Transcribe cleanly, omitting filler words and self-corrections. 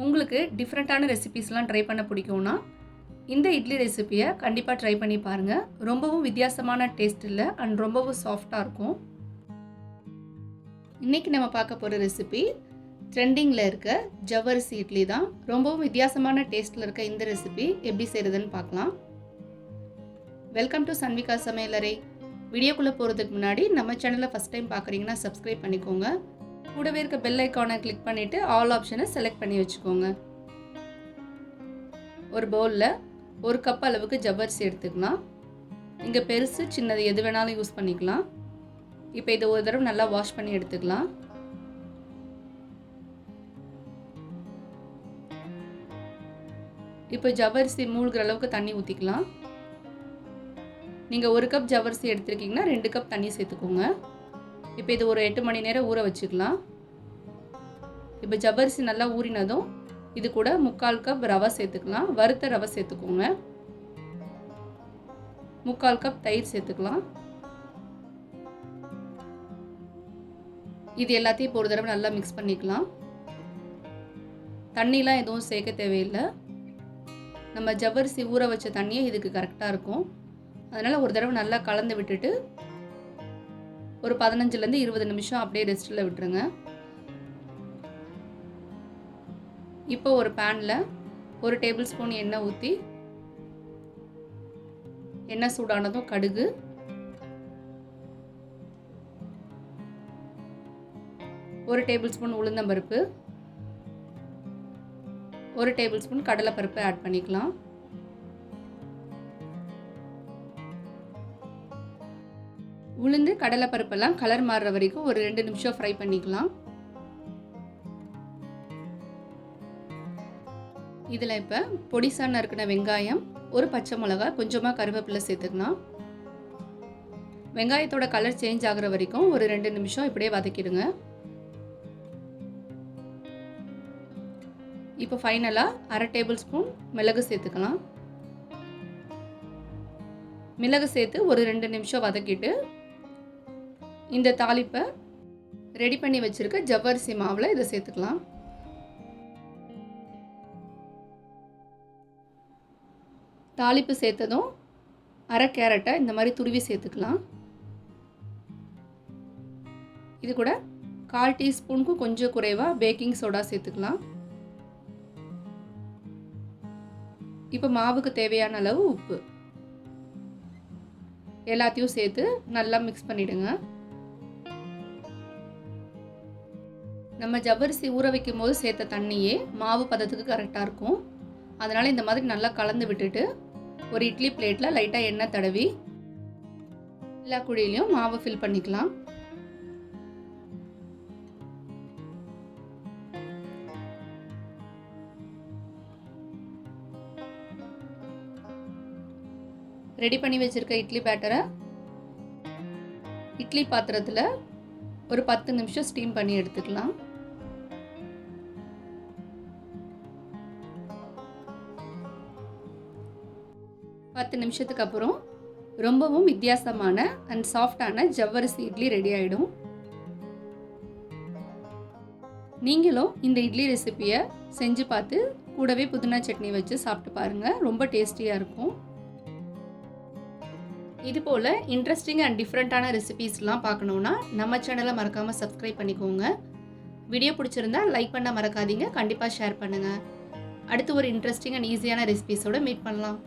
உங்களுக்கு டிஃப்ரெண்ட்டான ரெசிபீஸ்லாம் ட்ரை பண்ண பிடிக்கும்னா இந்த இட்லி ரெசிபியை கண்டிப்பாக ட்ரை பண்ணி பாருங்கள். ரொம்பவும் வித்தியாசமான டேஸ்ட் இல்லை அண்ட் ரொம்பவும் சாஃப்டாக இருக்கும். இன்றைக்கி நம்ம பார்க்க போகிற ரெசிபி ட்ரெண்டிங்கில் இருக்க ஜவ்வரிசி இட்லி தான். ரொம்பவும் வித்தியாசமான டேஸ்ட்டில் இருக்க இந்த ரெசிபி எப்படி செய்கிறதுன்னு பார்க்கலாம். வெல்கம் டு சன்விகா சமையலறை. வீடியோக்குள்ளே போகிறதுக்கு முன்னாடி நம்ம சேனலை ஃபஸ்ட் டைம் பார்க்குறீங்கன்னா சப்ஸ்கிரைப் பண்ணிக்கோங்க. கூடவே இருக்க பெல் ஐக்கானை கிளிக் பண்ணிவிட்டு ஆல் ஆப்ஷனை செலக்ட் பண்ணி வச்சுக்கோங்க. ஒரு பவுலில் 1 கப் அளவுக்கு ஜவ்வரிசி எடுத்துக்கலாம். இங்கே பெருசு சின்னது எது வேணாலும் யூஸ் பண்ணிக்கலாம். இப்போ இதை ஒரு தடவை நல்லா வாஷ் பண்ணி எடுத்துக்கலாம். இப்போ ஜவ்வரிசி மூழ்கிற அளவுக்கு தண்ணி ஊற்றிக்கலாம். நீங்கள் 1 கப் ஜவ்வரிசி எடுத்துருக்கீங்கன்னா 2 கப் தண்ணி சேர்த்துக்கோங்க. இப்போ இது ஒரு 8 மணி நேரம் ஊற வச்சுக்கலாம். இப்போ ஜவ்வரிசி நல்லா ஊறினதும் இது கூட 3/4 கப் ரவை சேர்த்துக்கலாம். வறுத்த ரவை சேர்த்துக்கோங்க. 3/4 கப் தயிர் சேர்த்துக்கலாம். இது எல்லாத்தையும் இப்போ ஒரு தடவை நல்லா மிக்ஸ் பண்ணிக்கலாம். தண்ணிலாம் எதுவும் சேர்க்க தேவையில்லை. நம்ம ஜவ்வரிசி ஊற வச்ச தண்ணியே இதுக்கு கரெக்டாக இருக்கும். அதனால் ஒரு தடவை நல்லா கலந்து விட்டுட்டு ஒரு 15லேருந்து 20 நிமிஷம் அப்படியே ரெஸ்ட்டில் விட்டுருங்க. இப்போ ஒரு பேனில் 1 டேபிள் ஸ்பூன் எண்ணெய் ஊற்றி எண்ணெய் சூடானதும் கடுகு, ஒரு டேபிள் ஸ்பூன் உளுந்தம்பருப்பு, 1 டேபிள் ஸ்பூன் கடலைப்பருப்பு ஆட் பண்ணிக்கலாம். உளுந்து கடலைப்பருப்பெல்லாம் கலர் மாறுற வரைக்கும் ஒரு 2 நிமிஷம் ஃப்ரை பண்ணிக்கலாம். இதில் இப்போ பொடிசா நறுக்கின வெங்காயம், ஒரு பச்சை மிளகாய், கொஞ்சமாக கருவேப்பிலை சேர்த்துக்கலாம். வெங்காயத்தோட கலர் சேஞ்ச் ஆகிற வரைக்கும் ஒரு 2 நிமிஷம் இப்படியே வதக்கிடுங்க. இப்போ ஃபைனலாக 1/2 டேபிள் ஸ்பூன் மிளகு சேர்த்துக்கலாம். மிளகு சேர்த்து ஒரு 2 நிமிஷம் வதக்கிட்டு இந்த தாளிப்பை ரெடி பண்ணி வச்சுருக்க ஜவ்வரிசி மாவில் இதை சேர்த்துக்கலாம். தாளிப்பு சேர்த்ததும் 1/2 கேரட்டை இந்த மாதிரி துருவி சேர்த்துக்கலாம். இது கூட 1/4 டீஸ்பூனுக்கும் கொஞ்சம் குறைவாக பேக்கிங் சோடா சேர்த்துக்கலாம். இப்போ மாவுக்கு தேவையான அளவு உப்பு எல்லாத்தையும் சேர்த்து நல்லா மிக்ஸ் பண்ணிவிடுங்க. நம்ம ஜவ்வரிசி ஊற வைக்கும் போது சேர்த்த தண்ணியே மாவு பதத்துக்கு கரெக்டாக இருக்கும். அதனால் இந்த மாதிரி நல்லா கலந்து விட்டுட்டு ஒரு இட்லி பிளேட்டில் லைட்டாக எண்ணெய் தடவி எல்லா குழியிலையும் மாவு ஃபில் பண்ணிக்கலாம். ரெடி பண்ணி வச்சுருக்க இட்லி பேட்டரை இட்லி பாத்திரத்தில் ஒரு 10 நிமிஷம் ஸ்டீம் பண்ணி எடுத்துக்கலாம். பத்து நிமிஷத்துக்கு அப்புறம் ரொம்பவும் வித்தியாசமான அண்ட் சாஃப்டான ஜவ்வரிசி இட்லி ரெடி ஆகிடும். நீங்களும் இந்த இட்லி ரெசிபியை செஞ்சு பார்த்து கூடவே புதினா சட்னி வச்சு சாப்பிட்டு பாருங்கள். ரொம்ப டேஸ்டியாக இருக்கும். இதுபோல் இன்ட்ரெஸ்டிங் அண்ட் டிஃப்ரெண்ட்டான ரெசிபீஸ்லாம் பார்க்கணுன்னா நம்ம சேனலை மறக்காமல் சப்ஸ்கிரைப் பண்ணிக்கோங்க. வீடியோ பிடிச்சிருந்தா லைக் பண்ண மறக்காதீங்க. கண்டிப்பாக ஷேர் பண்ணுங்கள். அடுத்து ஒரு இன்ட்ரெஸ்டிங் அண்ட் ஈஸியான ரெசிபீஸோடு மீட் பண்ணலாம்.